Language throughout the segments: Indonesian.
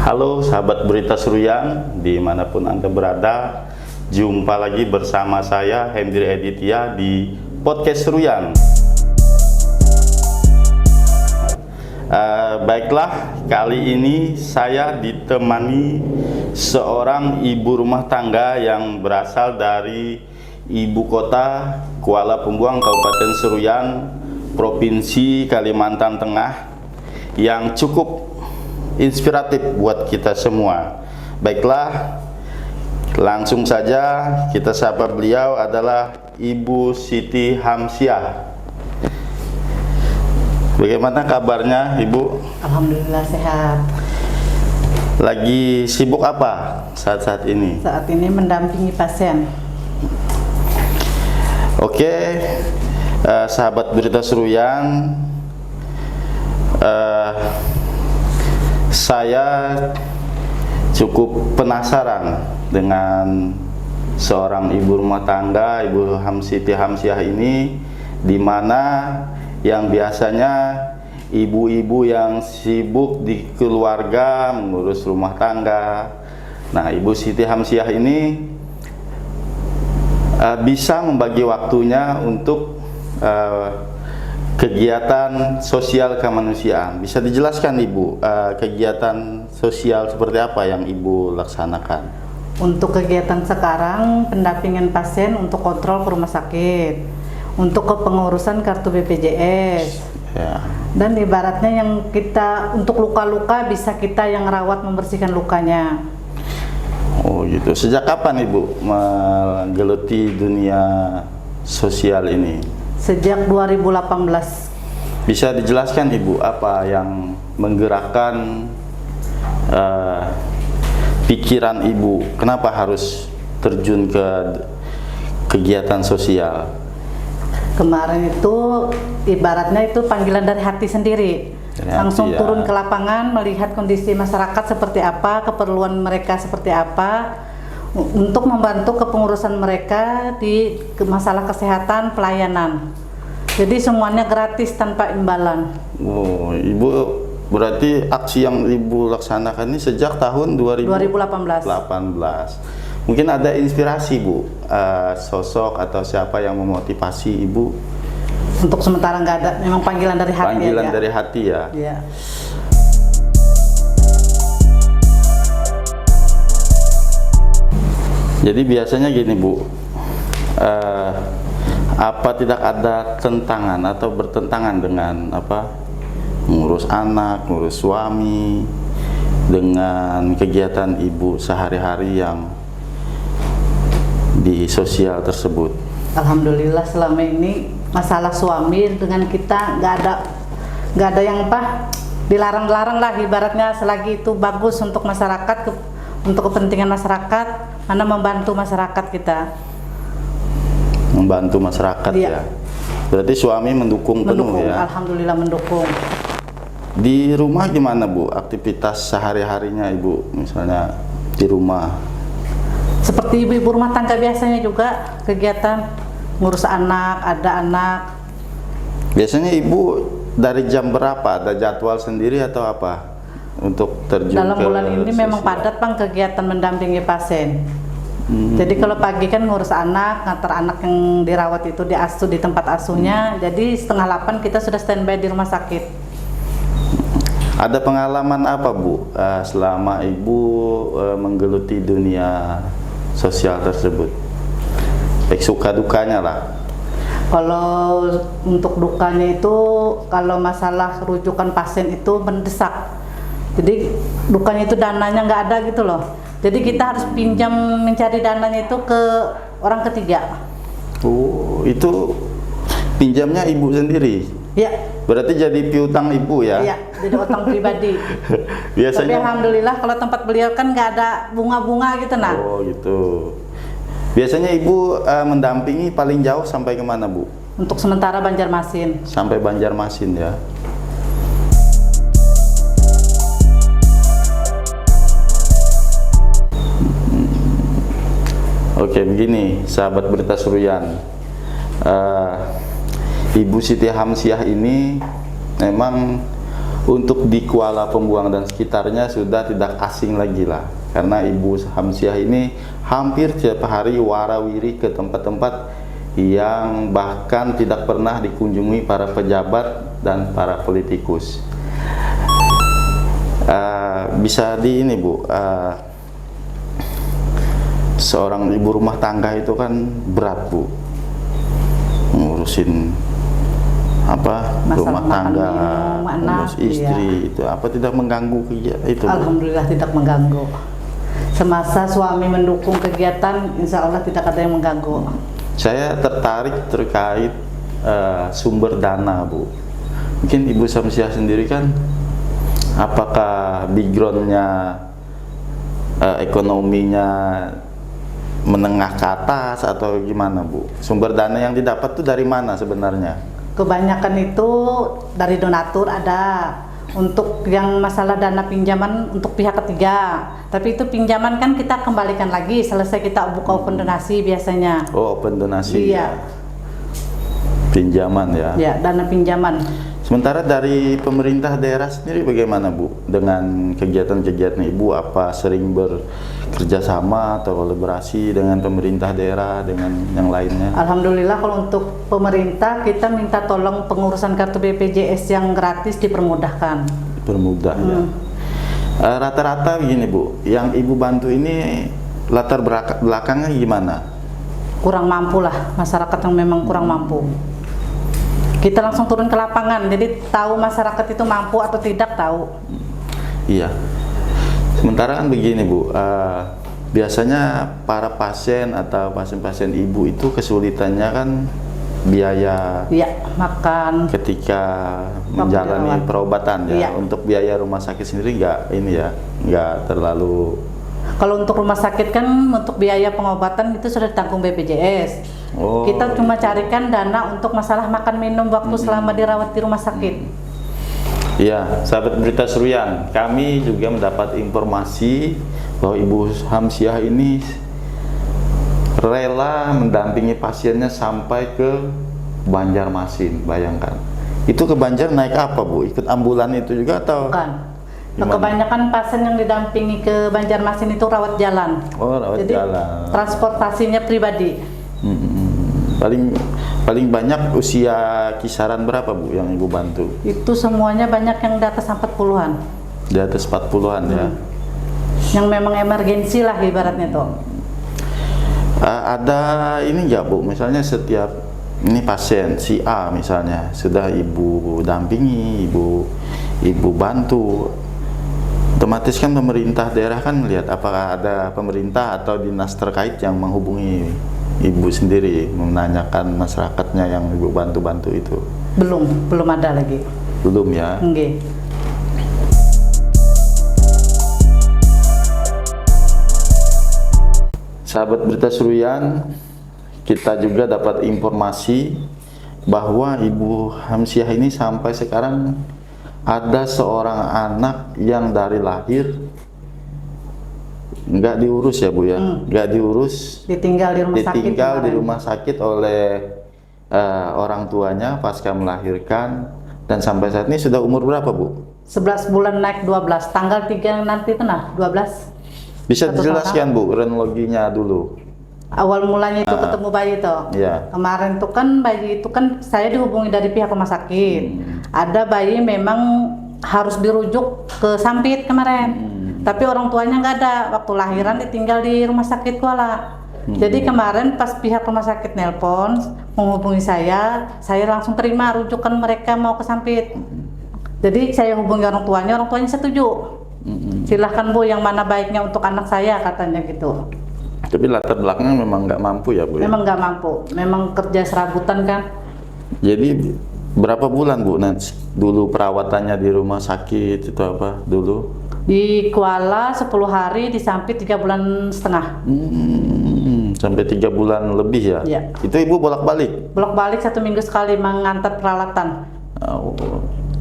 Halo sahabat Berita Seruyan, dimanapun Anda berada. Jumpa lagi bersama saya Hendri Editya di Podcast Seruyan. Baiklah, kali ini saya ditemani seorang ibu rumah tangga yang berasal dari ibu kota Kuala Pembuang, Kabupaten Seruyan, Provinsi Kalimantan Tengah, yang cukup inspiratif buat kita semua. Baiklah, langsung saja kita sapa. Beliau adalah Ibu Siti Hamsiah. Bagaimana kabarnya, Ibu? Alhamdulillah sehat. Lagi sibuk apa saat-saat ini? Saat ini mendampingi pasien. Oke, sahabat Berita Seruyan, saya cukup penasaran dengan seorang ibu rumah tangga, Ibu Siti Hamsiah ini, di mana yang biasanya ibu-ibu yang sibuk di keluarga mengurus rumah tangga. Nah, Ibu Siti Hamsiah ini bisa membagi waktunya untuk kegiatan sosial kemanusiaan. Bisa dijelaskan, Ibu, kegiatan sosial seperti apa yang Ibu laksanakan? Untuk kegiatan sekarang, pendampingan pasien untuk kontrol ke rumah sakit, untuk kepengurusan kartu BPJS, ya. Dan ibaratnya yang kita untuk luka-luka bisa kita yang rawat, membersihkan lukanya. Oh gitu. Sejak kapan Ibu menggeluti dunia sosial ini? Sejak 2018. Bisa dijelaskan, Ibu, apa yang menggerakkan pikiran Ibu? Kenapa harus terjun ke kegiatan sosial? Kemarin itu ibaratnya itu panggilan dari hati sendiri. Langsung turun ke lapangan, melihat kondisi masyarakat seperti apa, keperluan mereka seperti apa, untuk membantu kepengurusan mereka di masalah kesehatan, pelayanan. Jadi semuanya gratis tanpa imbalan. Oh, Ibu, berarti aksi yang Ibu laksanakan ini sejak tahun 2018. Mungkin ada inspirasi, Bu, sosok atau siapa yang memotivasi Ibu? Untuk sementara nggak ada, memang panggilan dari hati. Panggilan aja. dari hati ya. Iya. Jadi biasanya gini, Bu, apa tidak ada tentangan atau bertentangan dengan ngurus anak, ngurus suami, dengan kegiatan Ibu sehari-hari yang di sosial tersebut? Alhamdulillah selama ini masalah suami dengan kita nggak ada yang dilarang-larang lah, ibaratnya selagi itu bagus untuk masyarakat, untuk kepentingan masyarakat, mana membantu masyarakat kita. Membantu masyarakat, iya. Ya. Berarti suami mendukung penuh ya? Alhamdulillah mendukung. Di rumah gimana, Bu, aktivitas sehari-harinya Ibu, misalnya di rumah? Seperti ibu rumah tangga biasanya juga, kegiatan ngurus anak, ada anak. Biasanya Ibu dari jam berapa? Ada jadwal sendiri atau apa untuk terjun dalam ke bulan ini sosial? Memang padat, Bang, kegiatan mendampingi pasien. Jadi kalau pagi kan ngurus anak, ngantar anak yang dirawat itu diasuh di tempat asuhnya. Jadi setengah 8 kita sudah standby di rumah sakit. Ada pengalaman apa, Bu, selama Ibu menggeluti dunia sosial tersebut? Baik suka dukanya lah. Kalau untuk dukanya itu, kalau masalah rujukan pasien itu mendesak. Jadi dukanya itu dananya nggak ada gitu loh. Jadi kita harus pinjam mencari dananya itu ke orang ketiga. Oh, itu pinjamnya Ibu sendiri? Ya. Berarti jadi piutang Ibu ya? Iya, jadi utang pribadi. Biasanya. Tapi alhamdulillah kalau tempat beliau kan nggak ada bunga-bunga gitu, nah. Oh gitu. Biasanya Ibu mendampingi paling jauh sampai kemana, Bu? Untuk sementara Banjarmasin. Sampai Banjarmasin ya. Oke, begini sahabat Berita Seruyan, Ibu Siti Hamsiah ini memang untuk di Kuala Pembuang dan sekitarnya sudah tidak asing lagi lah, karena Ibu Hamsiah ini hampir tiap hari warawiri ke tempat-tempat yang bahkan tidak pernah dikunjungi para pejabat dan para politikus. Bisa di ini Bu, seorang ibu rumah tangga itu kan berat Bu, ngurusin rumah tangga, ngurus istri, itu apa tidak mengganggu kegiatan itu? Alhamdulillah tidak mengganggu. Semasa suami mendukung kegiatan, insya Allah tidak ada yang mengganggu. Saya tertarik terkait sumber dana Bu. Mungkin Ibu Hamsiah sendiri kan, apakah backgroundnya ekonominya menengah ke atas atau gimana Bu? Sumber dana yang didapat tuh dari mana sebenarnya? Kebanyakan itu dari donatur ada. Untuk yang masalah dana pinjaman untuk pihak ketiga, tapi itu pinjaman kan kita kembalikan lagi selesai kita buka open donasi biasanya. Oh, open donasi. Iya. Pinjaman ya. Ya, dana pinjaman. Sementara dari pemerintah daerah sendiri bagaimana Bu? Dengan kegiatan-kegiatan Ibu, apa sering bekerja sama atau kolaborasi dengan pemerintah daerah dengan yang lainnya? Alhamdulillah kalau untuk pemerintah kita minta tolong pengurusan kartu BPJS yang gratis dipermudahkan. Dipermudah ya. Rata-rata begini Bu, yang Ibu bantu ini latar belakangnya gimana? Kurang mampu lah, masyarakat yang memang kurang mampu. Kita langsung turun ke lapangan, jadi tahu masyarakat itu mampu atau tidak tahu. Iya. Sementara kan begini Bu, biasanya para pasien atau pasien-pasien Ibu itu kesulitannya kan biaya. Iya, makan. Ketika menjalani perobatan ya. Iya. Untuk biaya rumah sakit sendiri nggak terlalu. Kalau untuk rumah sakit kan untuk biaya pengobatan itu sudah ditanggung BPJS. Oh. Kita cuma carikan dana untuk masalah makan minum waktu selama dirawat di rumah sakit. Iya, sahabat Berita Seruyan, kami juga mendapat informasi bahwa Ibu Hamsiah ini rela mendampingi pasiennya sampai ke Banjarmasin. Bayangkan, itu ke Banjar naik apa Bu? Ikut ambulan itu juga atau? Bukan. Gimana? Kebanyakan pasien yang didampingi ke Banjarmasin itu rawat jalan. Oh, rawat Jadi, jalan. transportasinya pribadi. Paling banyak usia kisaran berapa Bu yang Ibu bantu? Itu semuanya banyak yang di atas 40-an. Di atas 40-an ya. Yang memang emergensi lah ibaratnya tuh. Ada ini nggak Bu? Misalnya setiap ini pasien si A misalnya sudah Ibu dampingi, Ibu bantu. Otomatis kan pemerintah daerah kan melihat apakah ada pemerintah atau dinas terkait yang menghubungi Ibu sendiri menanyakan masyarakatnya yang Ibu bantu-bantu itu. Belum ada lagi. Belum ya. Nggih. Sahabat Berita Seruyan, kita juga dapat informasi bahwa Ibu Hamsiah ini sampai sekarang ada seorang anak yang dari lahir nggak diurus ya Bu ya, nggak diurus, Ditinggal di rumah sakit. ditinggal di kemarin. rumah sakit oleh orang tuanya pasca melahirkan, dan sampai saat ini sudah umur berapa Bu? 11 bulan naik 12, tanggal 3 nanti itu nah 12. Bisa Satu dijelaskan Bu kronologinya dulu? Awal mulanya itu ketemu bayi itu. Iya. Kemarin tuh kan bayi itu kan saya dihubungi dari pihak rumah sakit. Ada bayi memang harus dirujuk ke Sampit kemarin. Tapi orang tuanya nggak ada, waktu lahiran ditinggal di rumah sakit Kuala. Jadi kemarin pas pihak rumah sakit nelpon menghubungi saya langsung terima rujukan mereka mau ke Sampit. Jadi saya hubungi orang tuanya setuju. Silahkan Bu, yang mana baiknya untuk anak saya katanya gitu. Tapi latar belakangnya memang nggak mampu ya Bu? Memang nggak mampu, memang kerja serabutan kan. Jadi berapa bulan Bu dulu perawatannya di rumah sakit itu apa dulu? Di Kuala 10 hari, di Sampit 3 bulan setengah. Sampai 3 bulan lebih ya? Iya. Itu Ibu bolak-balik? Bolak-balik 1 minggu sekali mengantar peralatan. Oh.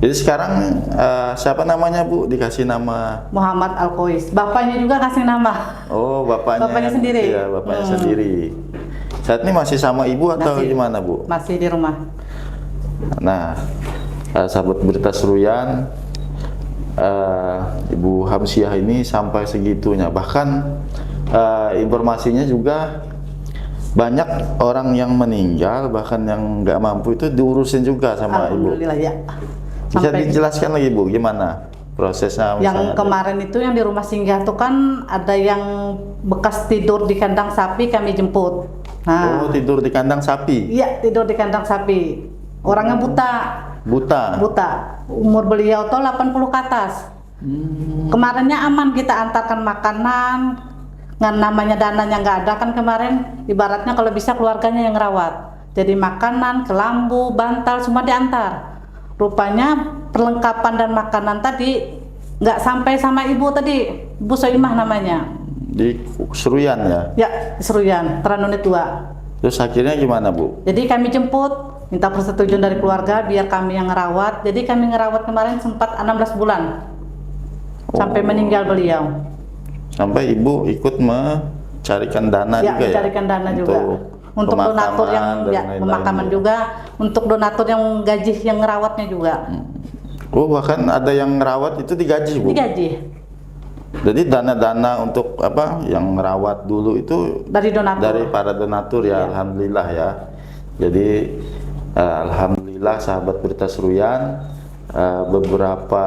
Jadi sekarang siapa namanya Bu? Dikasih nama? Muhammad Al-Qois. Bapaknya juga kasih nama. Oh, bapaknya sendiri. Iya, bapaknya sendiri. Saat ini masih sama Ibu atau Masih. gimana Bu? Masih di rumah. Nah, sahabat Berita Seruyan, Ibu Hamsiah ini sampai segitunya. Bahkan informasinya juga banyak orang yang meninggal, bahkan yang nggak mampu itu diurusin juga sama ibu. Alhamdulillah ya. Bisa Sampai dijelaskan lagi bu, gimana prosesnya? yang misalnya? kemarin itu yang di rumah singgah tuh kan ada yang bekas tidur di kandang sapi kami jemput. Oh, tidur di kandang sapi? Iya, tidur di kandang sapi. Orangnya buta. Buta. Umur beliau tuh 80 ke atas. Kemarinnya aman, kita antarkan makanan. Nggak, namanya dananya nggak ada kan kemarin. Ibaratnya kalau bisa keluarganya yang ngerawat. Jadi makanan, kelambu, bantal semua diantar. Rupanya perlengkapan dan makanan tadi nggak sampai sama ibu tadi, Bu Soimah namanya. Di Seruyan ya? Ya, Seruyan, Teranune Tua. Terus akhirnya gimana bu? Jadi kami jemput, minta persetujuan dari keluarga biar kami yang ngerawat. Jadi kami ngerawat kemarin sempat 16 bulan sampai meninggal beliau. Sampai ibu ikut mencarikan dana Ya, juga ya? mencarikan dana juga. Untuk donatur yang dan ya, lain-lain pemakaman juga, untuk donatur yang gaji yang ngerawatnya juga. Oh, bahkan ada yang ngerawat itu digaji bu? Digaji Jadi dana-dana untuk apa yang merawat dulu itu dari donatur. dari para donatur ya, Iya. alhamdulillah ya. Jadi alhamdulillah sahabat Berita Seruyan, beberapa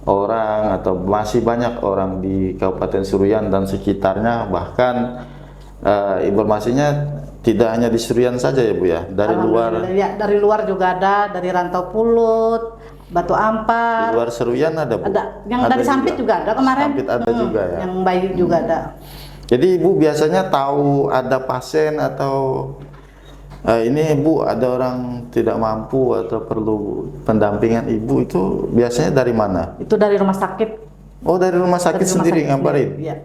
orang atau masih banyak orang di Kabupaten Seruyan dan sekitarnya, bahkan informasinya tidak hanya di Seruyan saja ya bu ya, dari luar. Ya, dari luar juga ada, dari Rantau Pulut, Batu Di Ampar. luar Seruyan ada bu? Ada, yang dari Sampit juga ada kemarin. Sampit ada juga ya. Yang bayi juga ada. Jadi ibu biasanya tahu ada pasien atau ini bu ada orang tidak mampu atau perlu pendampingan ibu, itu biasanya dari mana? Itu dari rumah sakit. Oh, dari rumah sakit Dari rumah sendiri sakit ngabarin? sendiri, iya.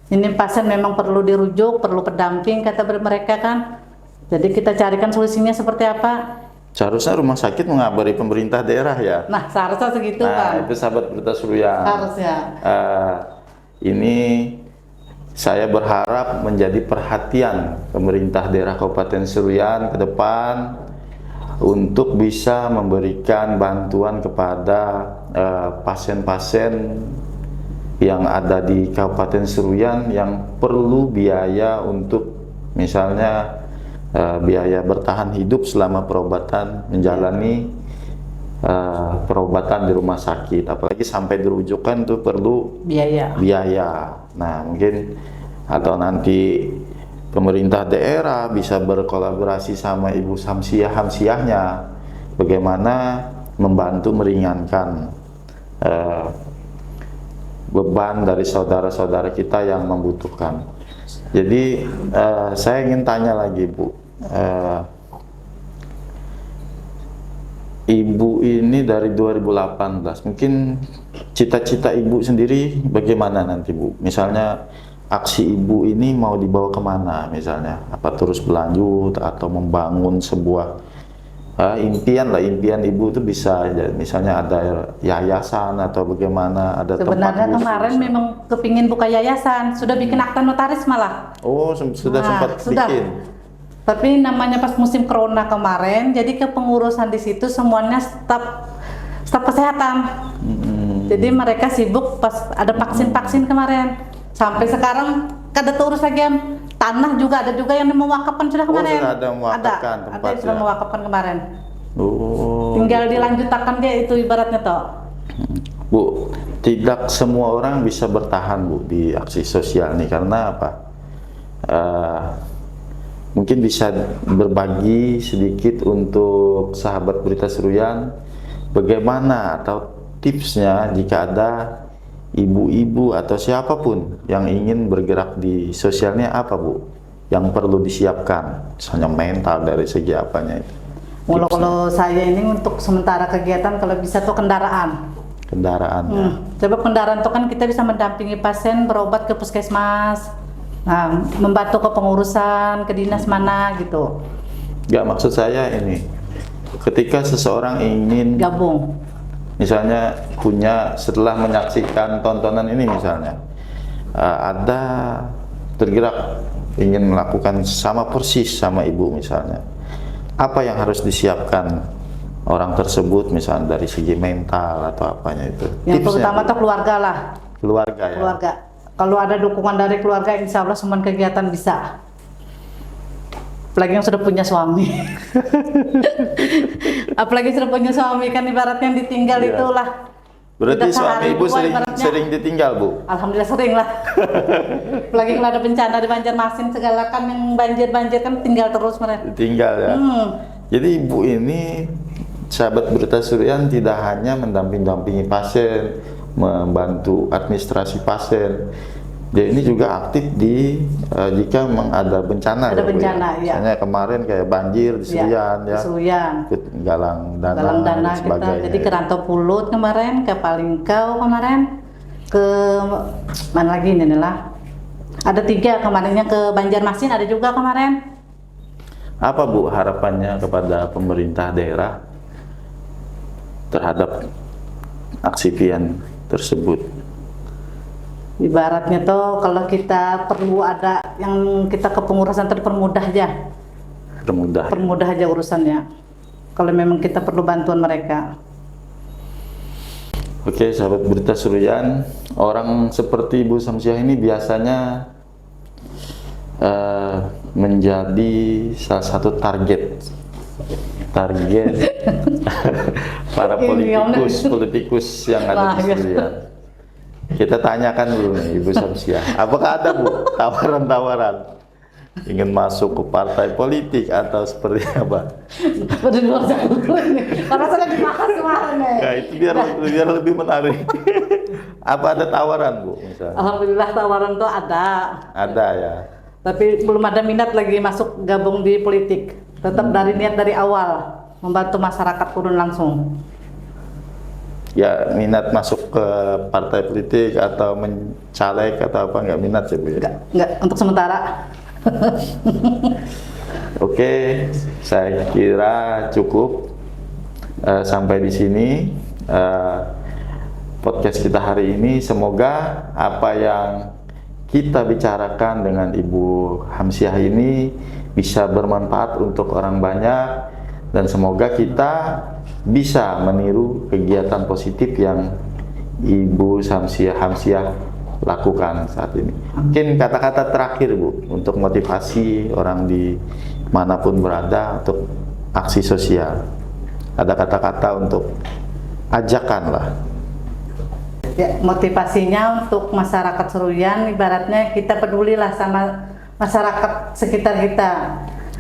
Ini pasien memang perlu dirujuk, perlu pendamping kata mereka kan. Jadi kita carikan solusinya seperti apa. Seharusnya rumah sakit mengabari pemerintah daerah ya. Nah, seharusnya segitu Nah, kan. itu sahabat Berita Seruyan. Harusnya. Ini saya berharap menjadi perhatian pemerintah daerah Kabupaten Seruyan ke depan untuk bisa memberikan bantuan kepada pasien-pasien yang ada di Kabupaten Seruyan yang perlu biaya untuk misalnya biaya bertahan hidup selama perobatan, menjalani perobatan di rumah sakit, apalagi sampai dirujukan itu perlu Biaya. Nah, mungkin atau nanti pemerintah daerah bisa berkolaborasi sama Ibu Hamsiahnya bagaimana membantu meringankan beban dari saudara-saudara kita yang membutuhkan. Jadi saya ingin tanya lagi Bu, Ibu ini dari 2018, mungkin cita-cita Ibu sendiri bagaimana nanti Bu? Misalnya aksi Ibu ini mau dibawa kemana misalnya? Apa terus berlanjut atau membangun sebuah impian Ibu itu bisa ya, misalnya ada yayasan atau bagaimana, ada Sebenarnya tempat kemarin khusus. memang kepingin buka yayasan, sudah bikin akta notaris malah. Oh, sudah Nah, sempat sudah. bikin. Tapi namanya pas musim corona kemarin, jadi kepengurusan di situ semuanya staf kesehatan. Jadi mereka sibuk pas ada vaksin kemarin. Sampai sekarang kada terurus lagi tanah juga ada juga yang mewakafkan sudah kemarin. Sudah ada mewakafkan ada tempat yang sudah ya? mewakafkan kemarin. Oh. Tinggal dilanjutkan dia itu ibaratnya toh. Bu, tidak semua orang bisa bertahan Bu di aksi sosial nih, karena apa? Mungkin bisa berbagi sedikit untuk sahabat Berita Seruyan bagaimana atau tipsnya jika ada ibu-ibu atau siapapun yang ingin bergerak di sosialnya, apa Bu yang perlu disiapkan, misalnya mental dari segi apanya itu? Kalau saya ini untuk sementara kegiatan kalau bisa tuh kendaraan. Sebab kendaraan itu kan kita bisa mendampingi pasien berobat ke puskesmas, nah, membantu ke pengurusan ke dinas mana gitu. Nggak, maksud saya ini, ketika seseorang ingin Gabung. misalnya punya, setelah menyaksikan tontonan ini misalnya ada tergerak ingin melakukan sama persis sama Ibu misalnya, apa yang harus disiapkan orang tersebut, misalnya dari segi mental atau apanya itu? Yang Tipsnya, terutama Bu. tuh keluarga lah. Keluarga ya. Keluarga. Kalau ada dukungan dari keluarga, insya Allah semua kegiatan bisa. Apalagi yang sudah punya suami. Apalagi sudah punya suami kan ibaratnya yang ditinggal Iya. itulah. Berarti Tidak suami sehari ibu dua ibaratnya. sering ditinggal, Bu? Alhamdulillah sering lah. Apalagi kalau ada bencana di Banjarmasin segala kan yang banjir kan tinggal terus mereka. Ditinggal ya. Jadi ibu ini, sahabat Berita Surian, tidak hanya mendampingi pasien, membantu administrasi pasien. Dia ini juga aktif di jika memang ada bencana. Ada ya, Bu, bencana, ya. iya. Misalnya kemarin kayak banjir di Serian ya. Di Serian. Ikut galang dana, Galang dana dan kita. sebagainya. Jadi ke Rantau Pulut kemarin, ke Palingkau kemarin, ke mana lagi ini lah. Ada 3 kemarinnya, ke Banjarmasin ada juga kemarin. Apa, Bu, harapannya kepada pemerintah daerah terhadap aksi Pian tersebut? Ibaratnya tuh kalau kita perlu ada yang kita kepengurusan terpermudah aja. Permudah aja urusannya. Kalau memang kita perlu bantuan mereka. Oke, sahabat Berita Surian, orang seperti Ibu Samsiah ini biasanya menjadi salah satu target para politikus yang ada di Surian. Kita tanyakan dulu nih Ibu Samsiah, apakah ada, Bu, tawaran-tawaran ingin masuk ke partai politik atau seperti apa? Pada luar karena sudah dibahas kemarin ya. Ya, itu biar lebih menarik. Apa ada tawaran, Bu, misalnya? Alhamdulillah tawaran tuh ada. Ada ya. Tapi belum ada minat lagi masuk gabung di politik. Tetap dari niat dari awal membantu masyarakat turun langsung. Ya, minat masuk ke partai politik atau mencaleg atau apa, nggak minat ya, Bu? Ya? Enggak, untuk sementara. Oke, saya kira cukup sampai di sini podcast kita hari ini. Semoga apa yang kita bicarakan dengan Ibu Hamsiah ini bisa bermanfaat untuk orang banyak, dan semoga kita bisa meniru kegiatan positif yang Ibu Hamsiah lakukan saat ini. Mungkin kata-kata terakhir, Bu, untuk motivasi orang di manapun berada untuk aksi sosial. Ada kata-kata untuk ajakan lah. Ya, motivasinya untuk masyarakat Seruyan, ibaratnya kita pedulilah sama masyarakat sekitar kita.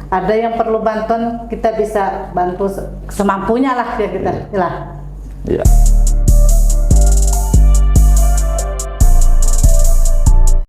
Ada yang perlu bantuan, kita bisa bantu semampunya lah ya kita. Ya.